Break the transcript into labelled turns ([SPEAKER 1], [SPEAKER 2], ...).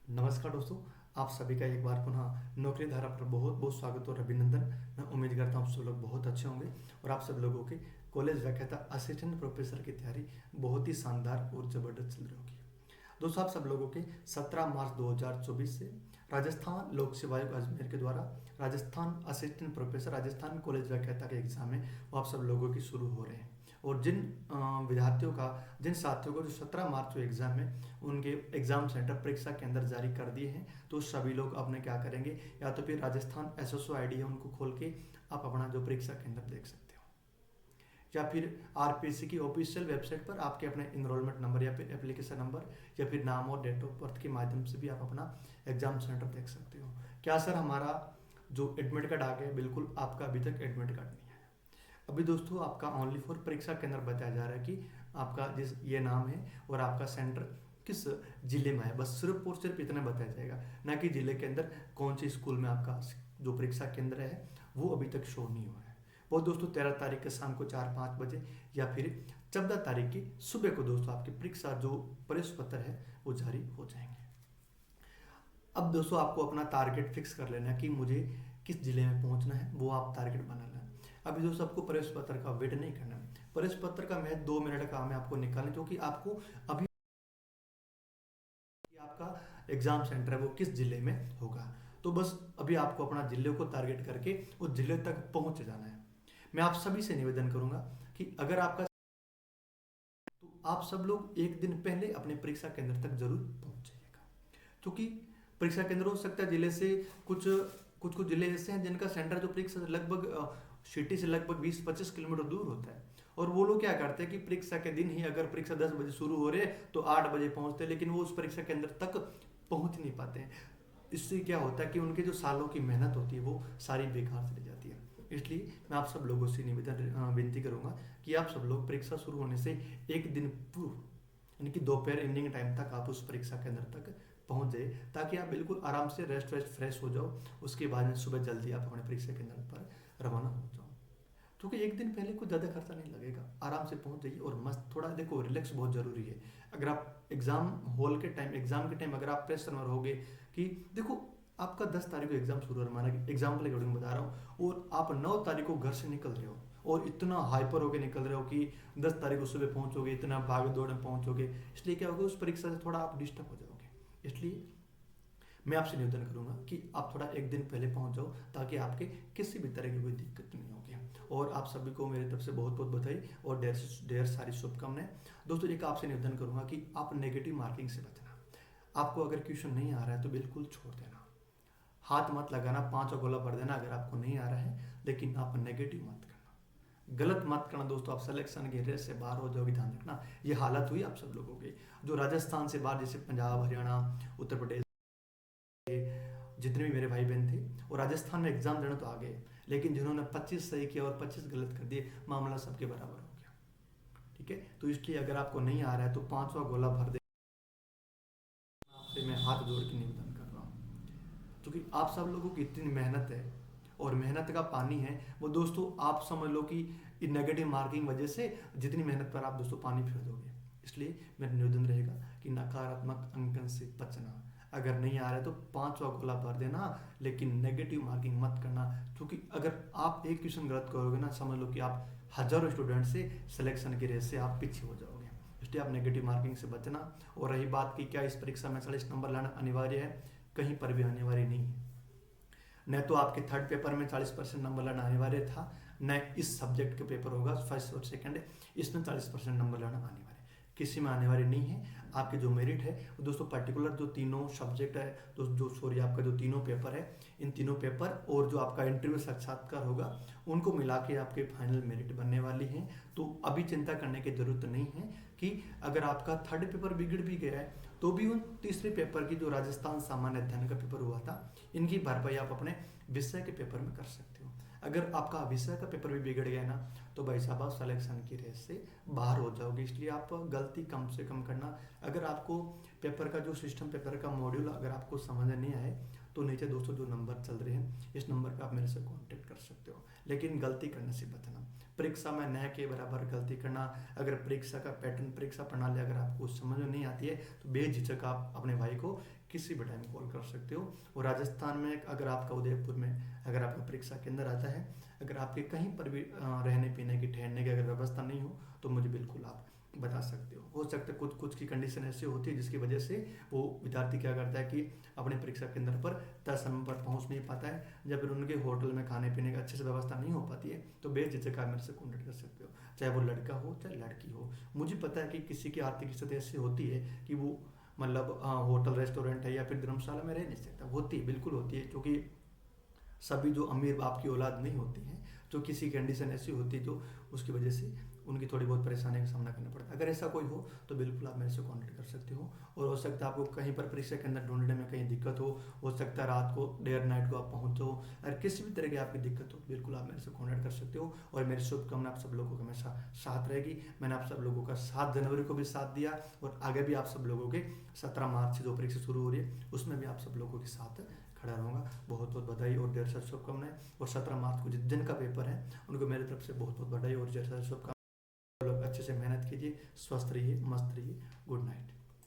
[SPEAKER 1] नमस्कार दोस्तों। आप सभी का एक बार पुनः नौकरी धारा पर बहुत बहुत स्वागत और अभिनंदन। मैं उम्मीद करता हूँ आप सब लोग बहुत अच्छे होंगे और आप सब लोगों की कॉलेज व्याख्याता असिस्टेंट प्रोफेसर की तैयारी बहुत ही शानदार और ज़बरदस्त चल रही होगी। दोस्तों, आप सब लोगों के 17 मार्च 2024 से राजस्थान लोक सेवा आयोग अजमेर के द्वारा Rajasthan assistant professor Rajasthan college व्याख्याता के एग्जाम है वो आप सब लोगों की शुरू हो रहे हैं। और जिन विद्यार्थियों का जिन साथियों को जो 17 मार्च को एग्जाम है उनके एग्जाम सेंटर परीक्षा केंद्र जारी कर दिए हैं। तो सभी लोग अपने क्या करेंगे, या तो फिर राजस्थान एसएसओ आईडी है उनको खोल के आप अपना जो परीक्षा केंद्र देख सकते हो, या फिर आरपीएससी की ऑफिशियल वेबसाइट पर आपके अपने इनरोलमेंट नंबर या फिर एप्लीकेशन नंबर या फिर नाम और डेट ऑफ बर्थ के माध्यम से भी आप अपना एग्जाम सेंटर देख सकते हो। क्या सर, हमारा जो एडमिट कार्ड आ गया? बिल्कुल, आपका अभी तक एडमिट कार्ड नहीं है। अभी दोस्तों आपका ओनली फॉर परीक्षा केंद्र बताया जा रहा है कि आपका जिस ये नाम है और आपका सेंटर किस जिले में है, बस सिर्फ और सिर्फ इतना बताया जाएगा, ना कि जिले के अंदर कौन सी स्कूल में आपका जो परीक्षा केंद्र है वो अभी तक शो नहीं हुआ है। वो दोस्तों 13 तारीख के शाम को 4-5 बजे या फिर 14 तारीख की सुबह को दोस्तों आपकी परीक्षा जो प्रवेश पत्र है वो जारी हो जाएंगे। अब दोस्तों आपको अपना टारगेट फिक्स कर लेना कि मुझे किस जिले में पहुंचना है, वो आप टारगेट बना लेना। अभी दोस्तों आपको प्रवेश पत्र का वेट नहीं करना है। प्रवेश पत्र का महज 2 मिनट का काम है आपको निकालना, क्योंकि आपको अभी आपका एग्जाम सेंटर है वो किस जिले में होगा। तो बस अभी आपको अपना जिले को टारगेट करके उस जिले तक पहुंच जाना है। मैं आप सभी से निवेदन करूंगा कि अगर आपका, तो आप सब लोग एक दिन पहले अपने परीक्षा केंद्र तक जरूर पहुंच जाइएगा, क्योंकि परीक्षा केंद्र हो सकता है जिले से कुछ कुछ कुछ जिले ऐसे हैं जिनका सेंटर जो परीक्षा से लगभग सिटी से लगभग 20-25 किलोमीटर दूर होता है। और वो लोग क्या करते हैं कि परीक्षा के दिन ही अगर परीक्षा 10 बजे शुरू हो रही है तो 8 बजे पहुंचते हैं, लेकिन वो उस परीक्षा केंद्र तक पहुंच नहीं पाते हैं। इससे क्या होता है कि उनके जो सालों की मेहनत होती है वो सारी बेकार चली जाती है। इसलिए मैं आप सब लोगों से निवेदन विनती करूंगा कि आप सब लोग परीक्षा शुरू होने से एक दिन पूर्व, यानी कि दोपहर इवनिंग टाइम तक आप उस परीक्षा केंद्र तक पहुंच जाए, ताकि आप बिल्कुल आराम से रेस्ट वेस्ट फ्रेश हो जाओ। उसके बाद में सुबह जल्दी आप अपने परीक्षा केंद्र पर रवाना हो जाओ, क्योंकि एक दिन पहले कुछ ज़्यादा खर्चा नहीं लगेगा। आराम से पहुंच जाइए और मस्त थोड़ा देखो, रिलैक्स बहुत ज़रूरी है। अगर आप एग्जाम के टाइम अगर आप प्रेशर में रहोगे कि देखो आपका 10 तारीख को एग्जाम शुरू हो रहा है, माना एग्जाम्पल के अकॉर्डिंग बता रहा हूँ, और आप 9 तारीख को घर से निकल रहे हो और इतना हाइपर होके निकल रहे हो कि 10 तारीख को सुबह पहुंचोगे, इतना भाग दौड़ में पहुंचोगे, इसलिए क्या होगा, उस परीक्षा से थोड़ा आप डिस्टर्ब हो जाओगे। इसलिए मैं आपसे निवेदन करूंगा कि आप थोड़ा एक दिन पहले पहुंच जाओ, ताकि आपके किसी भी तरह की कोई दिक्कत नहीं होगी। और आप सभी को मेरी तरफ से बहुत बहुत बधाई और ढेर ढेर सारी शुभकामनाएं। दोस्तों, एक आपसे निवेदन करूंगा कि आप नेगेटिव मार्किंग से बचना। आपको अगर क्वेश्चन नहीं आ रहा है तो बिल्कुल छोड़ देना, हाथ मत लगाना, 5 गोला भर देना अगर आपको नहीं आ रहा है, लेकिन आप नेगेटिव मत करना, गलत मत करना। दोस्तों, आप सिलेक्शन के रेस से बाहर हो जाओगे, ध्यान रखना। ये हालत हुई आप सब लोगों की, जो राजस्थान से बाहर, जैसे पंजाब, हरियाणा, उत्तर प्रदेश, जितने भी मेरे भाई बहन थे और राजस्थान में एग्जाम देने तो आ गए, लेकिन जिन्होंने 25 सही किया और 25 गलत कर दिए, मामला सबके बराबर हो गया। ठीक है, तो इसलिए अगर आपको नहीं आ रहा है तो 5वां गोला भर दे। आपसे मैं हाथ जोड़ के निवेदन कर रहा हूँ, क्योंकि आप सब लोगों की इतनी मेहनत है और मेहनत का पानी है वो दोस्तों, आप समझ लो कि नेगेटिव मार्किंग वजह से जितनी मेहनत पर आप दोस्तों पानी फेर दोगे। इसलिए मेरा निवेदन रहेगा कि नकारात्मक अंकन से बचना। अगर नहीं आ रहा है तो 5वां गोला भर देना, लेकिन नेगेटिव मार्किंग मत करना, क्योंकि अगर आप एक क्वेश्चन गलत करोगे ना, समझ लो कि आप हजारों स्टूडेंट से सिलेक्शन की रेस से आप पीछे हो जाओगे। इसलिए आप नेगेटिव मार्किंग से बचना। और रही बात की क्या इस परीक्षा में 40 नंबर लाना अनिवार्य है, कहीं पर भी अनिवार्य नहीं है। न तो आपके थर्ड पेपर में 40% नंबर लाना अनिवार्य था, न इस सब्जेक्ट के पेपर होगा फर्स्ट और सेकंड, इसमें 40% नंबर लाना अनिवार्य, किसी में अनिवार्य नहीं है। आपके जो मेरिट है वो दोस्तों पर्टिकुलर जो तीनों सब्जेक्ट है, तो जो सॉरी आपका जो तीनों पेपर है, इन तीनों पेपर और जो आपका इंटरव्यू साक्षात्कार होगा, उनको मिला के आपके फाइनल मेरिट बनने वाली हैं। तो अभी चिंता करने की जरूरत नहीं है कि अगर आपका थर्ड पेपर बिगड़ भी गया है तो भी उन तीसरे पेपर की जो राजस्थान सामान्य अध्ययन का पेपर हुआ था, इनकी भरपाई आप अपने विषय के पेपर में कर सकते हो। अगर आपका विषय का पेपर भी बिगड़ गया ना, तो भाई साहब आप सिलेक्शन की रेस से बाहर हो जाओगे। इसलिए आप गलती कम से कम करना। अगर आपको पेपर का जो सिस्टम, पेपर का मॉड्यूल अगर आपको समझ नहीं आए, तो नीचे दोस्तों जो नंबर चल रहे हैं इस नंबर पे आप मेरे से कांटेक्ट कर सकते हो, लेकिन गलती करने से बचना। परीक्षा में न के बराबर गलती करना। अगर परीक्षा का पैटर्न, परीक्षा प्रणाली अगर आपको समझ में नहीं आती है तो बेझिझक आप अपने भाई को किसी भी टाइम कॉल कर सकते हो। और राजस्थान में अगर आपका उदयपुर में अगर आपका परीक्षा केंद्र आता है, अगर आपके कहीं पर भी रहने पीने की ठहरने की अगर व्यवस्था नहीं हो तो मुझे बिल्कुल आप बता सकते हो सकता है कुछ कुछ की कंडीशन ऐसी होती है जिसकी वजह से वो विद्यार्थी क्या करता है कि अपने परीक्षा केंद्र पर तय समय पर पहुंच नहीं पाता है, या फिर उनके होटल में खाने पीने की अच्छे से व्यवस्था नहीं हो पाती है, तो बेझिझक आप मेरे से कॉन्टेक्ट कर सकते हो, चाहे वो लड़का हो चाहे लड़की हो। मुझे पता है कि किसी की आर्थिक स्थिति ऐसी होती है कि वो मतलब होटल रेस्टोरेंट है या फिर धर्मशाला में रह नहीं सकता, होती है, बिल्कुल होती है, क्योंकि सभी जो अमीर बाप की औलाद नहीं होती है, तो किसी कंडीशन ऐसी होती है जो उसकी वजह से उनकी थोड़ी बहुत परेशानी का सामना करना पड़ता है। अगर ऐसा कोई हो तो बिल्कुल आप मेरे से कांटेक्ट कर सकते हो। और हो सकता है आपको कहीं पर परीक्षा के अंदर ढूंढने में कहीं दिक्कत हो सकता है रात को देर नाइट को आप पहुंचो, अगर किसी भी तरह की आपकी दिक्कत हो बिल्कुल आप मेरे से कॉन्टैक्ट कर सकते हो। और मेरी शुभकामना आप सब लोगों को हमेशा साथ रहेगी। मैंने आप सब लोगों का 7 जनवरी को भी साथ दिया और आगे भी आप सब लोगों के 17 मार्च से जो परीक्षा शुरू हो रही है उसमें भी आप सब लोगों के साथ खड़ा रहूँगा। बहुत बहुत बधाई और ढेर सारी शुभकामनाएं। और 17 मार्च को जिनका पेपर है उनको मेरी तरफ से बहुत बहुत बधाई और ढेर सारी शुभकामनाएं। लोग अच्छे से मेहनत कीजिए, स्वस्थ रहिए, मस्त रहिए। Good night.